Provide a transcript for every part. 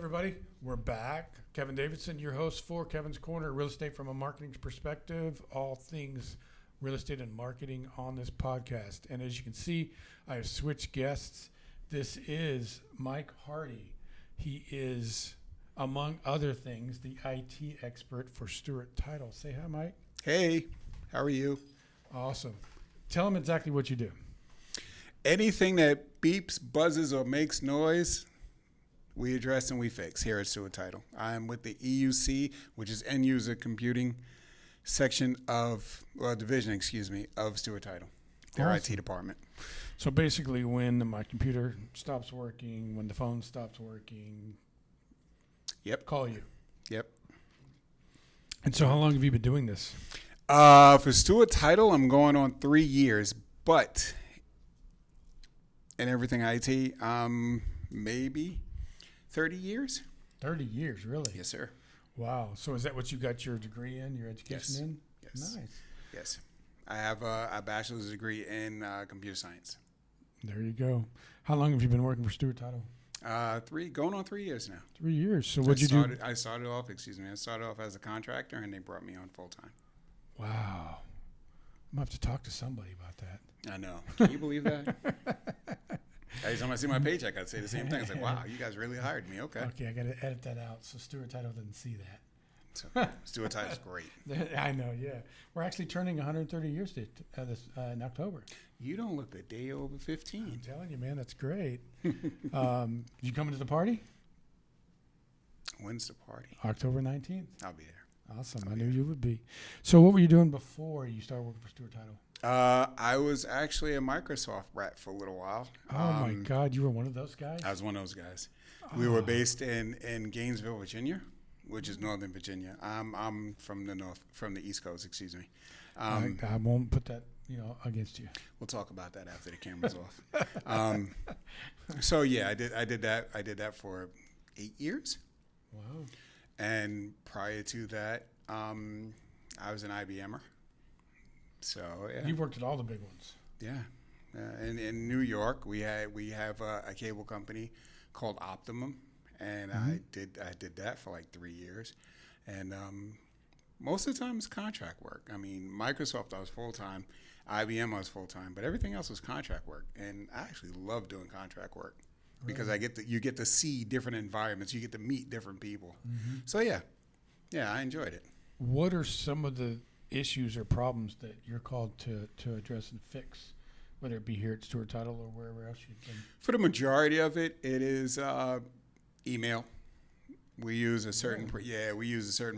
everybody. We're back. Kevin Davidson, your host for Kevin's Corner, real estate from a marketing perspective, all things real estate and marketing on this podcast. And as you can see, I have switched guests. This is Mike Hardy. He is, among other things, the IT expert for Stewart Title. Say hi, Mike. Hey, how are you? Awesome. Tell them exactly what you do. Anything that beeps, buzzes, or makes noise, we address and we fix here at Stewart Title. I'm with the EUC, which is End User Computing section division of Stewart Title, their Awesome. IT department. So basically, when my computer stops working, when the phone stops working, Yep. call you. Yep. And so how long have you been doing this? For Stewart Title, I'm going on 3 years, but in everything IT, maybe 30 years. 30 years, really? Yes, sir. Wow. So is that what you got your degree in, your education Yes. in? Yes. Nice. Yes. I have a bachelor's degree in computer science. There you go. How long have you been working for Stewart Title? Going on 3 years now. 3 years. So what'd you do? I started off as a contractor, and they brought me on full time. Wow. I'm going to have to talk to somebody about that. I know. Can you believe that? Every time I see my paycheck, I'd say the same thing. It's like, wow, you guys really hired me. Okay. Okay, I got to edit that out so Stewart Title doesn't see that. So, Stewart Title's great. I know, yeah. We're actually turning 130 years in October. You don't look a day over 15. I'm telling you, man, that's great. You coming to the party? When's the party? October 19th. I'll be there. Awesome. I knew you would be. So what were you doing before you started working for Stewart Title? I was actually a Microsoft rat for a little while. Oh, my God. You were one of those guys? I was one of those guys. We were based in Gainesville, Virginia, which is Northern Virginia. I'm from the East Coast, excuse me. I won't put that, against you. We'll talk about that after the camera's off. So yeah, I did that for 8 years. Wow. And prior to that, I was an IBMer. So yeah. You worked at all the big ones. Yeah. In New York, we have a cable company called Optimum, and I did that for like 3 years, and most of the time it's contract work. I mean, Microsoft I was full time, IBM I was full time, but everything else was contract work, and I actually love doing contract work because you get to see different environments, you get to meet different people. Mm-hmm. So yeah, I enjoyed it. What are some of the issues or problems that you're called to address and fix, whether it be here at Stewart Title or wherever else you've been? For the majority of it, it is email. We use a certain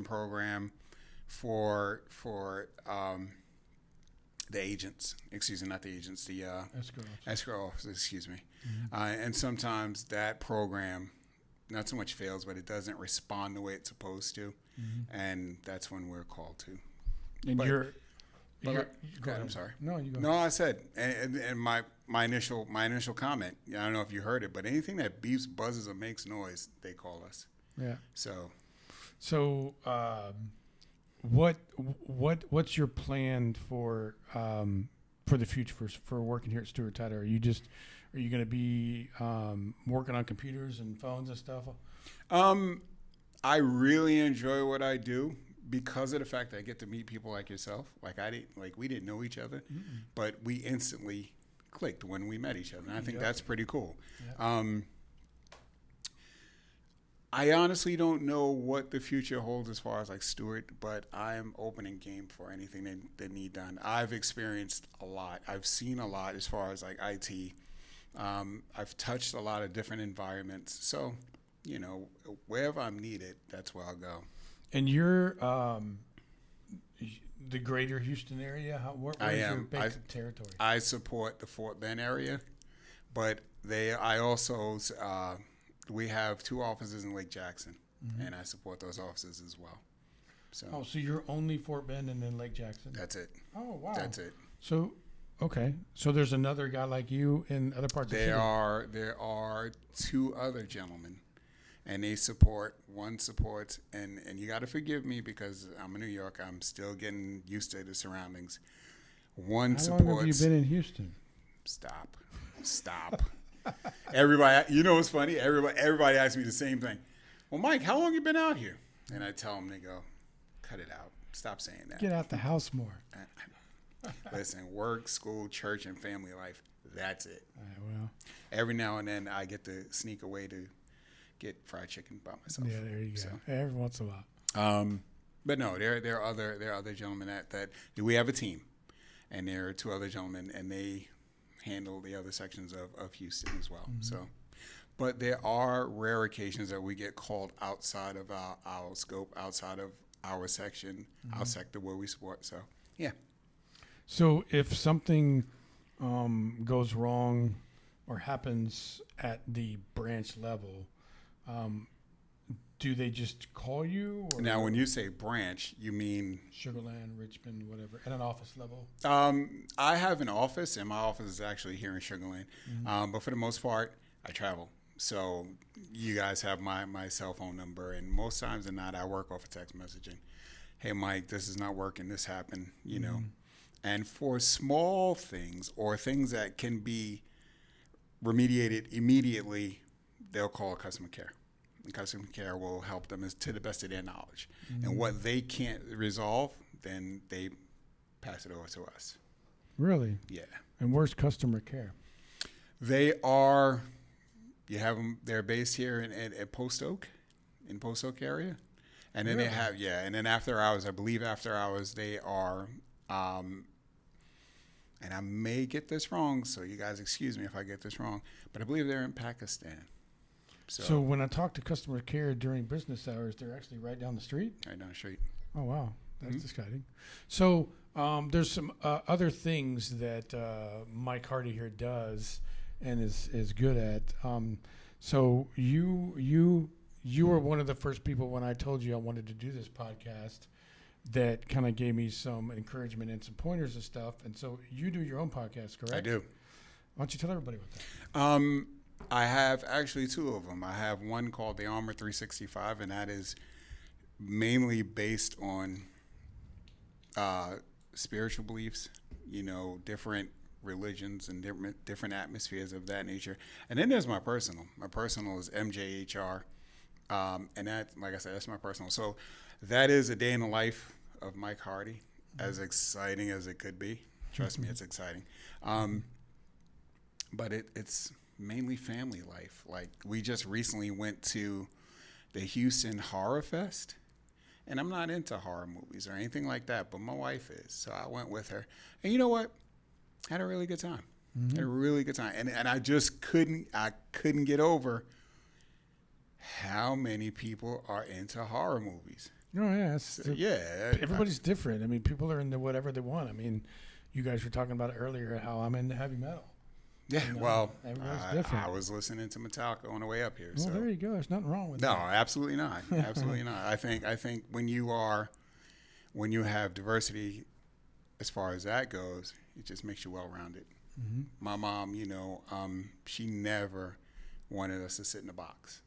program for the agents. Excuse me, not the agents. The escrow officers. Excuse me. Mm-hmm. And sometimes that program, not so much fails, but it doesn't respond the way it's supposed to, and that's when we're called to. And go ahead. I'm sorry. No, you go. No, I said, and my initial comment. I don't know if you heard it, but anything that beeps, buzzes, or makes noise, they call us. Yeah. So, what's your plan for the future for working here at Stewart Title? Are you going to be working on computers and phones and stuff? I really enjoy what I do because of the fact that I get to meet people like yourself. We didn't know each other, but we instantly clicked when we met each other, and I think that's pretty cool. Yeah. I honestly don't know what the future holds as far as like Stewart, but I'm open and game for anything that need done. I've experienced a lot. I've seen a lot as far as like IT. I've touched a lot of different environments. So, wherever I'm needed, that's where I'll go. And you're the greater Houston area? Where's your basic territory? I support the Fort Bend area, but we have 2 offices in Lake Jackson, and I support those offices as well. So you're only Fort Bend and then Lake Jackson? That's it. Oh, wow. That's it. So, okay. So there's another guy like you in other parts of the city? There are 2 other gentlemen, and they support. One supports, and you got to forgive me because I'm in New York. I'm still getting used to the surroundings. One supports. How long have you been in Houston? Stop. Everybody, what's funny? Everybody asks me the same thing. well, Mike, how long you been out here? And I tell them, they go, cut it out. Stop saying that. Get out the house more. Listen, work, school, church, and family life. That's it. Well, every now and then I get to sneak away to get fried chicken by myself. yeah, there you go. So, Every once in a while. but no, there are other gentlemen that we have a team, and there are two other gentlemen, and they handle the other sections of Houston as well. Mm-hmm. So, but there are rare occasions that we get called outside of our scope, outside of our section, our sector where we support. So, yeah. So if something goes wrong or happens at the branch level, do they just call you? Or Now, when you say branch, you mean Sugarland, Richmond, whatever, at an office level? I have an office, and my office is actually here in Sugarland. But for the most part, I travel. So you guys have my cell phone number, and most times than not, I work off of text messaging. Hey, Mike, this is not working. This happened, you know. And for small things or things that can be remediated immediately, they'll call customer care. And customer care will help them to the best of their knowledge. And what they can't resolve, then they pass it over to us. Really? Yeah. And where's customer care? They are, you have them, they're based here in Post Oak, in Post Oak area. And then they have, and then after hours, I believe after hours, they are, and I may get this wrong, so you guys excuse me if I get this wrong, but I believe they're in Pakistan. So when I talk to customer care during business hours, they're actually right down the street? Right down the street. Oh, wow. That's exciting. So there's some other things that Mike Hardy here does and is good at. So you were one of the first people when I told you I wanted to do this podcast that kind of gave me some encouragement and some pointers and stuff. And so you do your own podcast, correct? I do. Why don't you tell everybody about that? I have actually two of them. I have one called The Armor 365, and that is mainly based on spiritual beliefs, you know, different religions and different atmospheres of that nature. And then there's my personal. My personal is MJHR. And that, like I said, that's my personal. So that is a day in the life of Mike Hardy, as exciting as it could be. Trust me, it's exciting. But it's mainly family life. Like, we just recently went to the Houston Horror Fest, and I'm not into horror movies or anything like that, but my wife is. So I went with her. And you know what? Had a really good time. Had a really good time. And I just couldn't get over how many people are into horror movies. Oh, yeah. Everybody's different. I mean, people are into whatever they want. I mean, you guys were talking about it earlier, how I'm into heavy metal. Yeah, You know, well, everybody's different. I was listening to Metallica on the way up here. Well, so. there you go. There's nothing wrong with No, that. absolutely not. Absolutely not. I think when you have diversity as far as that goes, it just makes you well-rounded. My mom, you know, she never wanted us to sit in a box.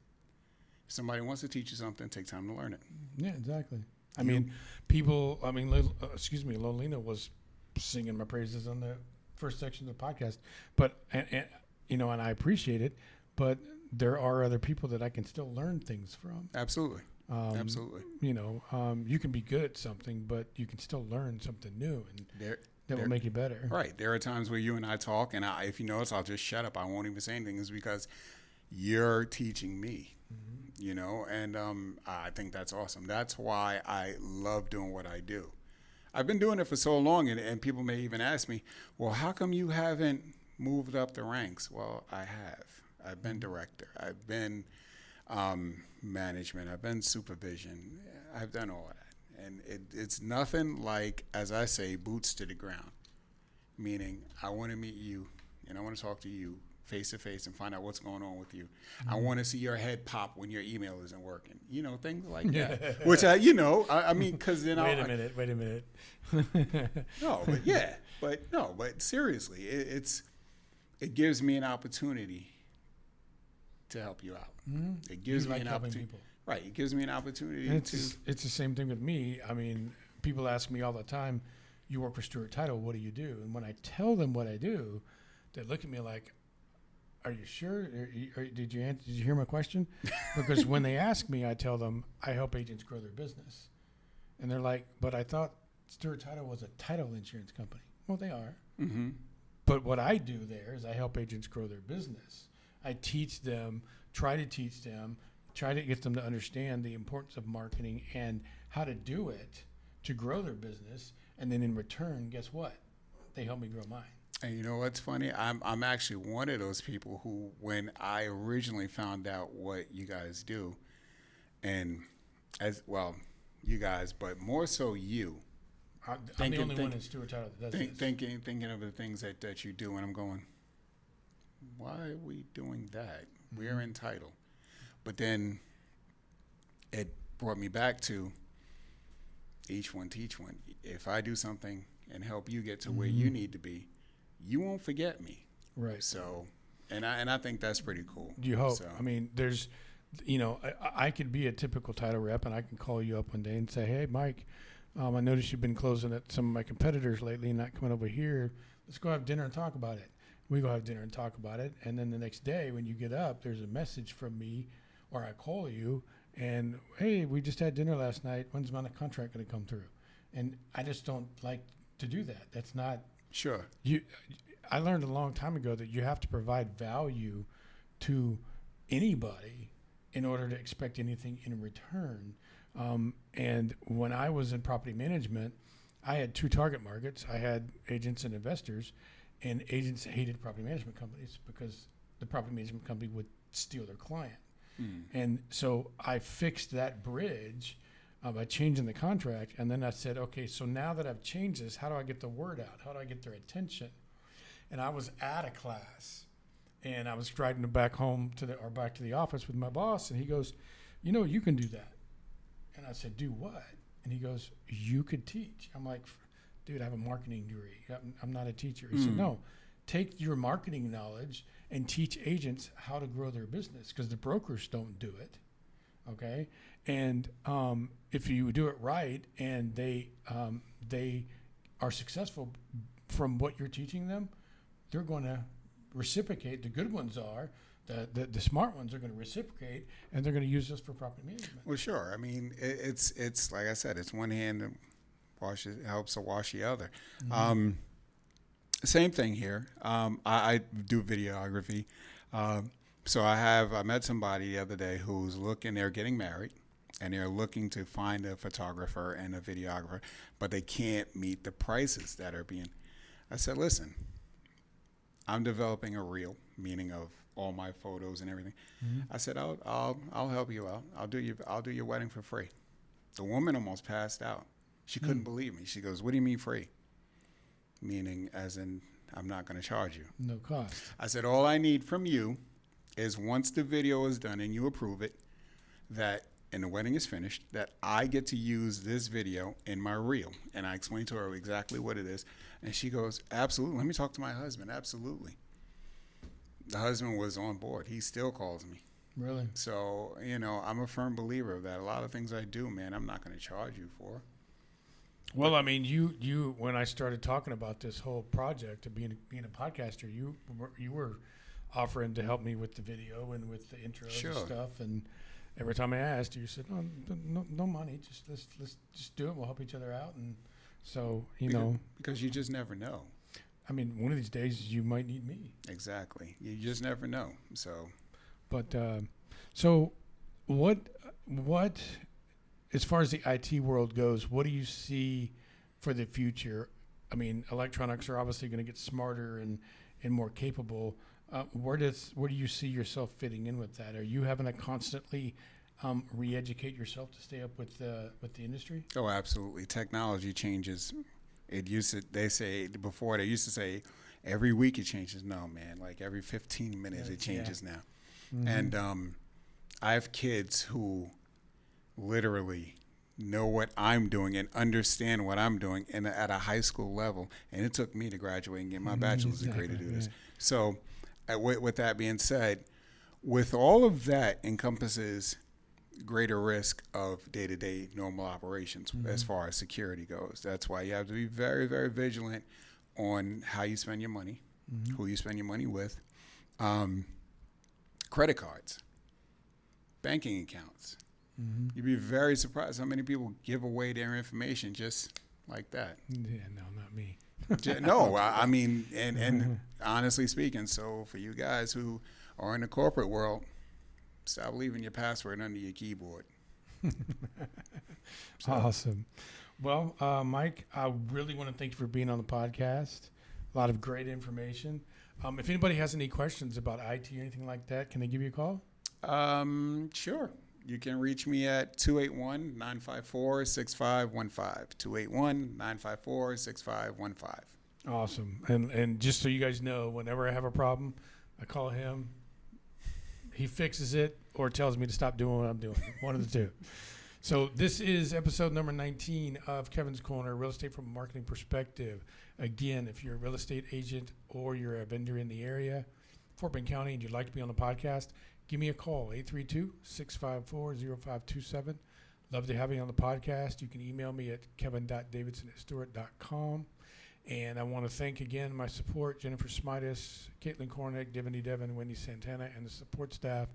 If somebody wants to teach you something, take time to learn it. Yeah, exactly. I mean, Lolina was singing my praises on the first section of the podcast, but and you know, and I appreciate it, but there are other people that I can still learn things from. Absolutely. Absolutely. You know, you can be good at something, but you can still learn something new, and that will make you better. Right. There are times where you and I talk, and if you notice, I'll just shut up. I won't even say anything. Is because you're teaching me. You know, and I think that's awesome. That's why I love doing what I do. I've been doing it for so long, and people may even ask me, well, how come you haven't moved up the ranks? Well, I have. I've been director. I've been management. I've been supervision. I've done all that. And it's nothing like, as I say, boots to the ground, meaning I want to meet you, and I want to talk to you face to face and find out what's going on with you. I want to see your head pop when your email isn't working. You know, things like that. Which I mean, because then Wait a minute. No, but seriously, it gives me an opportunity to help you out. It gives me an opportunity. People. Right. It gives me an opportunity it's the same thing with me. I mean, people ask me all the time, you work for Stewart Title, what do you do? And when I tell them what I do, they look at me like, are you sure? Did you hear my question? Because when they ask me, I tell them I help agents grow their business. And they're like, but I thought Stewart Title was a title insurance company. Well, they are. Mm-hmm. But what I do there is I help agents grow their business. I teach them, try to get them to understand the importance of marketing and how to do it to grow their business. And then in return, guess what? They help me grow mine. And you know what's funny? I'm actually one of those people who, when I originally found out what you guys do, and as well, you guys, but more so you. I'm the only one in Stewart Title that does this. Thinking of the things that you do, and I'm going, why are we doing that? Mm-hmm. We're in title. But then it brought me back to each one teach one. If I do something and help you get to where you need to be, you won't forget me. Right. So, and I think that's pretty cool. You hope. So. I mean, there's, I could be a typical title rep, and I can call you up one day and say, hey, Mike, I noticed you've been closing at some of my competitors lately and not coming over here. Let's go have dinner and talk about it. We go have dinner and talk about it. And then the next day when you get up, there's a message from me or I call you and, hey, we just had dinner last night. When's my contract going to come through? And I just don't like to do that. That's not. Sure. I learned a long time ago that you have to provide value to anybody in order to expect anything in return. And when I was in property management, I had two target markets. I had agents and investors, and agents hated property management companies because the property management company would steal their client. And so I fixed that bridge by changing the contract. And then I said, okay, so now that I've changed this, how do I get the word out? How do I get their attention? And I was at a class, and I was driving back home back to the office with my boss, and he goes, you can do that. And I said, do what? And he goes, you could teach. I'm like, dude, I have a marketing degree. I'm not a teacher. He said, no, take your marketing knowledge and teach agents how to grow their business because the brokers don't do it. Okay. And if you do it right and they are successful from what you're teaching them, they're going to reciprocate. The good ones are. The smart ones are going to reciprocate, and they're going to use this for property management. Well, sure. I mean, it's like I said, it's one hand that helps to wash the other. Mm-hmm. Same thing here. I do videography. So I met somebody the other day who's they're getting married, and they're looking to find a photographer and a videographer, but they can't meet the prices that are being. I said, listen, I'm developing a reel, meaning of all my photos and everything. Mm-hmm. I said, I'll help you out. I'll do your wedding for free. The woman almost passed out. She couldn't believe me. She goes, what do you mean free? Meaning as in I'm not going to charge you. No cost. I said, all I need from you is once the video is done and you approve it, and the wedding is finished, that I get to use this video in my reel. And I explained to her exactly what it is. And she goes, absolutely. Let me talk to my husband. Absolutely. The husband was on board. He still calls me. Really? So, I'm a firm believer of that. A lot of things I do, man, I'm not going to charge you for. Well, I mean, you when I started talking about this whole project of being a podcaster, you were offering to help me with the video and with the intros and stuff. And every time I asked, you said, no money. Let's just do it. We'll help each other out. And so, because you just never know. I mean, one of these days you might need me. Exactly. You just never know. So, but so what as far as the IT world goes, what do you see for the future? I mean, electronics are obviously going to get smarter and more capable. Where do you see yourself fitting in with that? Are you having to constantly re-educate yourself to stay up with the industry? Oh, absolutely. Technology changes. They used to say every week it changes. No, man, like every 15 minutes it changes now. Mm-hmm. And I have kids who literally know what I'm doing and understand what I'm doing at a high school level. And it took me to graduate and get my bachelor's degree to do this. So with that being said, with all of that encompasses greater risk of day-to-day normal operations as far as security goes. That's why you have to be very, very vigilant on how you spend your money, who you spend your money with, credit cards, banking accounts. Mm-hmm. You'd be very surprised how many people give away their information just like that. Yeah, no, not me. No, I mean, and honestly speaking, so for you guys who are in the corporate world, stop leaving your password under your keyboard. Awesome. Well, Mike, I really want to thank you for being on the podcast. A lot of great information. If anybody has any questions about IT or anything like that, can they give you a call? Sure. You can reach me at 281-954-6515. 281-954-6515. Awesome. And just so you guys know, whenever I have a problem, I call him. He fixes it or tells me to stop doing what I'm doing. One of the two. So this is episode number 19 of Kevin's Corner, Real Estate from a Marketing Perspective. Again, if you're a real estate agent or you're a vendor in the area, Fort Bend County, and you'd like to be on the podcast, give me a call, 832-654-0527. Love to have you on the podcast. You can email me at kevin.davidson@stewart.com. And I want to thank again my support, Jennifer Smitis, Caitlin Kornick, Divany Devon, Wendy Santana, and the support staff.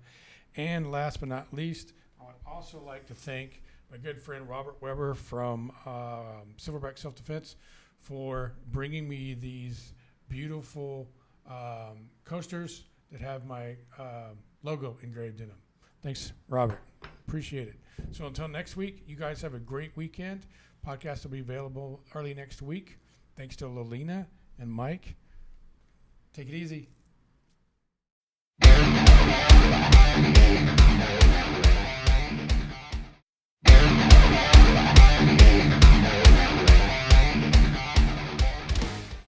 And last but not least, I would also like to thank my good friend Robert Weber from Silverback Self-Defense for bringing me these beautiful coasters that have my logo engraved in them. Thanks, Robert. Appreciate it. So until next week, you guys have a great weekend. Podcast will be available early next week. Thanks to Lolina and Mike. Take it easy.